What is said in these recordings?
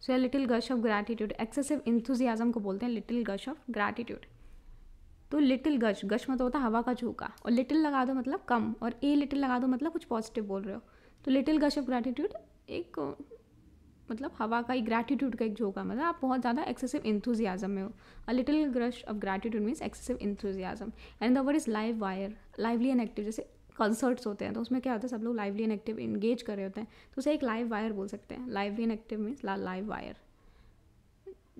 So little gush of gratitude, excessive enthusiasm को बोलते हैं लिटिल गश ऑफ ग्रैटिट्यूड। तो लिटिल गश, गश मतलब होता है हवा का झोंका, और लिटिल लगा दो मतलब कम, और ए लिटिल लगा दो मतलब कुछ पॉजिटिव बोल रहे हो। तो लिटिल गश ऑफ ग्रैटिट्यूड एक मतलब हवा का, एक ग्रैटिट्यूड का एक झोंका, मतलब आप बहुत ज़्यादा एक्सेसिव इंथुजियाज्म में हो। A little gush of gratitude means excessive enthusiasm. And the word is live wire, lively and active. जैसे कंसर्ट्स होते हैं तो उसमें क्या होता है, सब लोग लाइवली एंड एक्टिव इंगेज कर रहे होते हैं, तो उसे एक लाइव वायर बोल सकते हैं। Lively and active means live wire.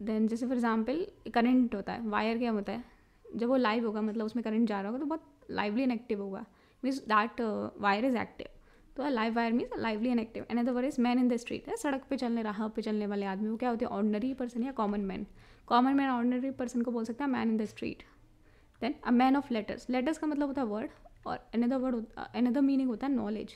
Then जैसे फॉर एग्जाम्पल करंट होता है, वायर क्या होता है, जब वो लाइव होगा मतलब उसमें करंट जा रहा होगा तो बहुत लाइवली एंड एक्टिव होगा, means that wire is active. तो live wire means lively and active. And other word is man in the street है, सड़क पे चलने, राह पे चलने वाले आदमी, वो क्या होते हैं, ऑर्डिनरी पर्सन या common man. Common man ordinary person को बोल सकते हैं man in the street. Then a man of letters, letters का मतलब होता है वर्ड, और अनदर मीनिंग होता है नॉलेज,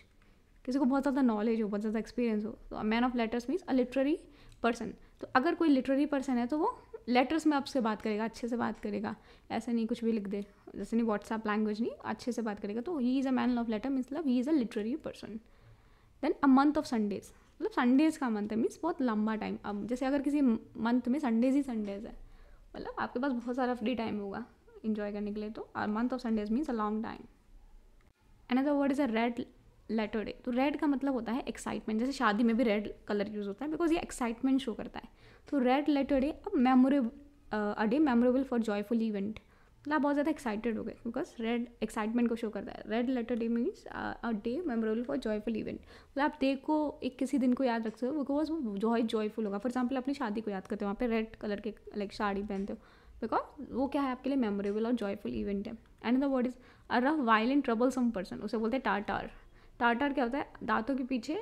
किसी को बहुत ज़्यादा नॉलेज हो, बहुत ज़्यादा एक्सपीरियंस हो। तो man of letters means a literary person. तो अगर कोई लिटरेरी पर्सन है तो वो लेटर्स में आपसे बात करेगा, अच्छे से बात करेगा, ऐसे नहीं कुछ भी लिख दे, जैसे नहीं व्हाट्सएप लैंग्वेज नहीं, अच्छे से बात करेगा। तो he is a man of letter मतलब he is a literary person. Then a month of Sundays, मतलब संडेज का मंथ है मीन्स बहुत लंबा टाइम। अब जैसे अगर किसी मंथ में संडेज ही संडेज है, मतलब आपके पास बहुत सारा फ्री टाइम होगा इन्जॉय करने के लिए, तो month of Sundays means a long time. Another word is a red letter day. तो रेड का मतलब होता है एक्साइटमेंट, जैसे शादी में भी रेड कलर यूज़ होता है बिकॉज ये एक्साइटमेंट शो करता है। तो red letter day a day memorable for joyful event, मतलब आप बहुत ज़्यादा एक्साइटेड हो गए बिकॉज रेड एक्साइटमेंट को शो करता है। Red letter day means a day memorable for joyful event, मतलब आप डे को एक किसी दिन को याद रखते हो बिकॉज वो जॉयफुल होगा। फॉर एग्जाम्पल अपनी शादी को याद करते हो, वहाँ पे रेड कलर के लाइक साड़ी पहनते हो बिकॉज वो क्या है आपके लिए मेमोरेबल और जॉयफुल इवेंट है। And the word is a rough violent troublesome person, उसे बोलते हैं टाटार। टाटार क्या होता है, दांतों के पीछे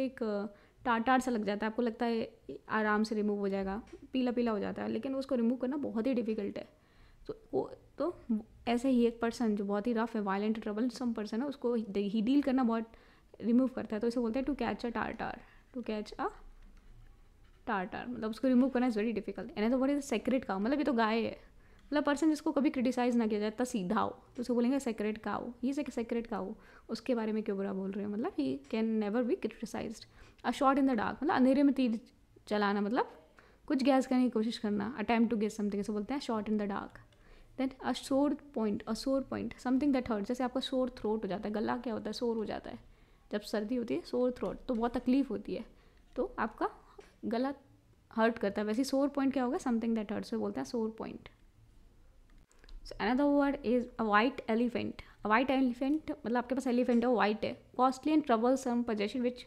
एक टाटार सा लग जाता है, आपको लगता है आराम से रिमूव हो जाएगा, पीला पीला हो जाता है, लेकिन उसको रिमूव करना बहुत ही डिफिकल्ट है। तो ऐसे ही एक पर्सन जो बहुत ही रफ है, वायलेंट ट्रबलसम पर्सन है, उसको ही डील करना बहुत रिमूव करता है, तो इसे बोलते हैं टू कैच अ टाटार। टू कैच अ टाटार मतलब उसको रिमूव करना इज़ वेरी डिफिकल्ट। एंड तो वर्ड इज सेक्रेट काउ, मतलब ये तो गाय है, मतलब पर्सन जिसको कभी क्रिटिसाइज ना किया जाए, इतना सीधा हो, तो उसे बोलेंगे sacred cow. He is a sacred cow, उसके बारे में क्यों बुरा बोल रहे हो, मतलब he can never be criticised. A shot in the dark मतलब अंधेरे में तीर चलाना, मतलब कुछ गैस करने की कोशिश करना। अटेम्प्ट टू गेस समथिंग, इसे बोलते हैं shot in the dark. Then a sore point something that hurt, जैसे आपका सोर थ्रोट हो जाता है, गला क्या होता है, सोर हो जाता है जब सर्दी होती है, सोर थ्रोट, तो बहुत तकलीफ होती है, तो आपका गला हर्ट करता है। वैसे सोर पॉइंट क्या होगा, समथिंग दैट हर्ट, से बोलते हैं sore point. So another word is a white elephant. A white elephant मतलब आपके पास एलिफेंट है, वो वाइट है, costly and troublesome possession which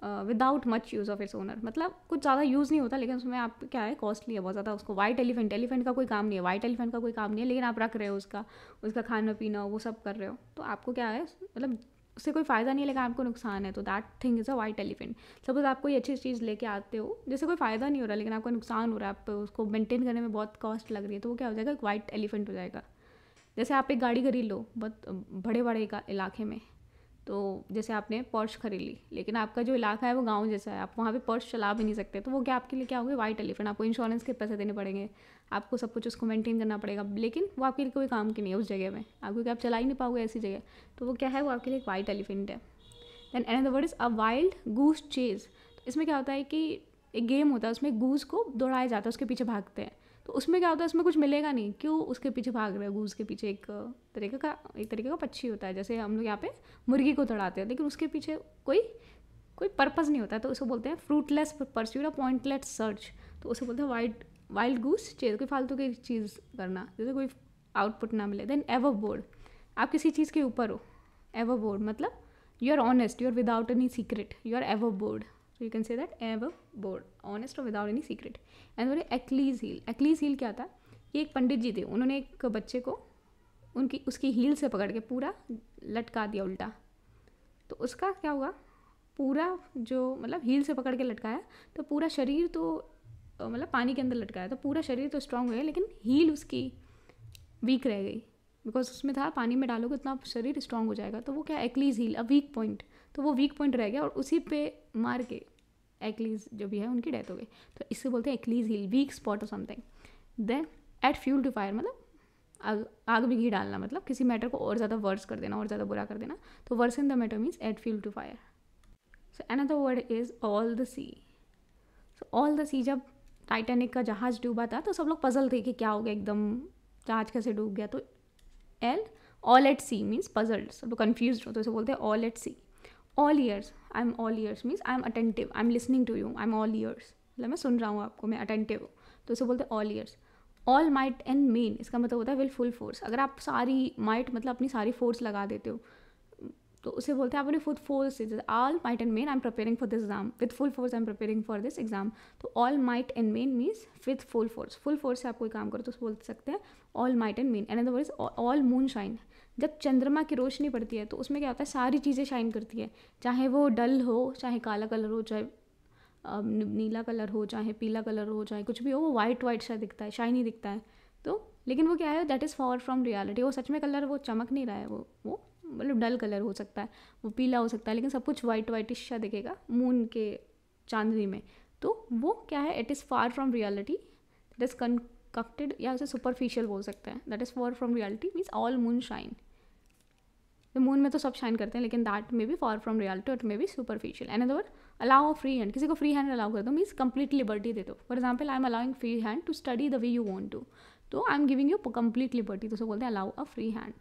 without much use of its owner, मतलब कुछ ज़्यादा यूज़ नहीं होता लेकिन उसमें आप क्या है, कॉस्टली है बहुत ज़्यादा। उसको वाइट एलिफेंट का कोई काम नहीं है, वाइट एलिफेंट का कोई काम नहीं है, लेकिन आप रख रहे हो उसका खाना पीना वो सब कर रहे हो, तो आपको क्या है, मतलब उससे कोई फ़ायदा नहीं है लेकिन आपको नुकसान है, तो that thing is a white elephant. Suppose आप कोई अच्छी चीज़ लेके आते हो जिससे कोई फ़ायदा नहीं हो रहा लेकिन आपको नुकसान हो रहा है, आप उसको मेंटेन करने में बहुत कॉस्ट लग रही है, तो वो क्या हो जाएगा, एक वाइट एलिफेंट हो जाएगा। जैसे आप एक गाड़ी खरीद लो बहुत बड़े बड़े इलाके में, तो जैसे आपने पर्श खरीद ली, लेकिन आपका जो इलाका है वो गांव जैसा है, आप वहाँ पे पर्श चला भी नहीं सकते, तो वो क्या आपके लिए क्या होगी, वाइट एलिफेंट। आपको इंश्योरेंस के पैसे देने पड़ेंगे, आपको सब कुछ उसको मेंटेन करना पड़ेगा, लेकिन वो आपके लिए कोई काम की नहीं है उस जगह में, आपको क्या आप चला ही नहीं पाओगे ऐसी जगह, तो वो क्या है, वो आपके लिए एक वाइट एलिफेंट है। Then another word is a wild goose chase. तो इसमें क्या होता है कि एक गेम होता है, उसमें गूस को दौड़ाया जाता है, उसके पीछे भागते हैं, तो उसमें क्या होता है, उसमें कुछ मिलेगा नहीं, क्यों उसके पीछे भाग रहे हैं, गूस के पीछे एक तरीके का पक्षी होता है, जैसे हम लोग यहाँ पे मुर्गी को दौड़ाते हैं, लेकिन उसके पीछे कोई पर्पज़ नहीं होता है, तो उसे बोलते हैं फ्रूटलेस परस्यूट और पॉइंटलेस सर्च। तो उसे बोलते हैं वाइल्ड गूस चेज, कोई फालतू की चीज़ करना, जैसे कोई आउटपुट ना मिले। देन एवर बोर्ड, आप किसी चीज़ के ऊपर हो, एवर बोर्ड मतलब you are honest, you are without any secret, you are ever bored, so you can say that ever bored, honest or without any secret. and बोले Achilles heal क्या था, ये एक पंडित जी थे, उन्होंने एक बच्चे को उसकी हील से पकड़ के पूरा लटका दिया उल्टा, तो उसका क्या हुआ, पूरा जो मतलब हील से पकड़ के लटकाया तो पूरा शरीर तो मतलब पानी के अंदर लटकाया तो पूरा शरीर तो स्ट्रांग हो गया, लेकिन हील उसकी वीक रह गई, बिकॉज उसमें था पानी में डालोगे इतना शरीर स्ट्रांग हो जाएगा, तो वो क्या Achilles heel, a weak point, तो वो वीक पॉइंट रह गया और उसी पे मार के एक्लीज जो भी है उनकी डेथ हो गई, तो इससे बोलते हैं एक्लीज हील, वीक स्पॉट और something. Then add fuel to fire मतलब आग में घी डालना, मतलब किसी मैटर को और ज़्यादा वर्स कर देना और ज़्यादा बुरा कर देना, तो worse in the matter means add fuel to fire. So another word is all the sea. All the sea, जब टाइटैनिक का जहाज़ डूबा था तो सब लोग पजल थे कि क्या हो गया, एकदम जहाज कैसे डूब गया। तो L, all at sea means puzzled, सब लोग कन्फ्यूज हो तो इसे बोलते हैं all at sea. All ears, I am all ears means I am attentive, I am listening to you, I am all ears, मतलब मैं सुन रहा हूँ आपको, मैं अटेंटिव हूँ, तो इसे बोलते हैं all years. All might and main, इसका मतलब होता है विल फुल फोर्स। अगर आप सारी माइट मतलब अपनी सारी फोर्स लगा देते हो तो उसे बोलते हैं आप अपनी फुल फोर्स से, जैसे all might and main I am preparing for this exam, with full force I am preparing for this exam. तो all might and main means with full force, full force से आप कोई काम करो तो बोल सकते हैं all might and main. And other word is all moonshine, जब चंद्रमा की रोशनी पड़ती है तो उसमें क्या होता है, सारी चीज़ें शाइन करती है, चाहे वो डल हो, चाहे काला कलर हो, चाहे नीला कलर हो, चाहे पीला कलर हो, चाहे कुछ भी हो, वो वाइट वाइट सा दिखता है, शाइनी दिखता है। तो लेकिन वो क्या है, that is for from reality, वो सच में कलर वो चमक नहीं रहा है, वो मतलब डल कलर हो सकता है, वो पीला हो सकता है, लेकिन सब कुछ वाइट वाइटिश सा दिखेगा मून के चांदनी में। तो वो क्या है, it is far from reality, that is concocted, या उसे सुपरफिशियल बोल सकते हैं। That is far from reality means all moonshine, तो मून में तो सब शाइन करते हैं, लेकिन that may be for from reality, it may be superficial. And other word, allow free hand, किसी को फ्री हैंड अलाउ कर दो मीन्स कंप्लीट लिबर्टी दे दो। For example I am allowing free hand to study the way you want to, तो I am giving you complete liberty, तो उसे बोलते हैं अलाउ अ फ्री हैंड।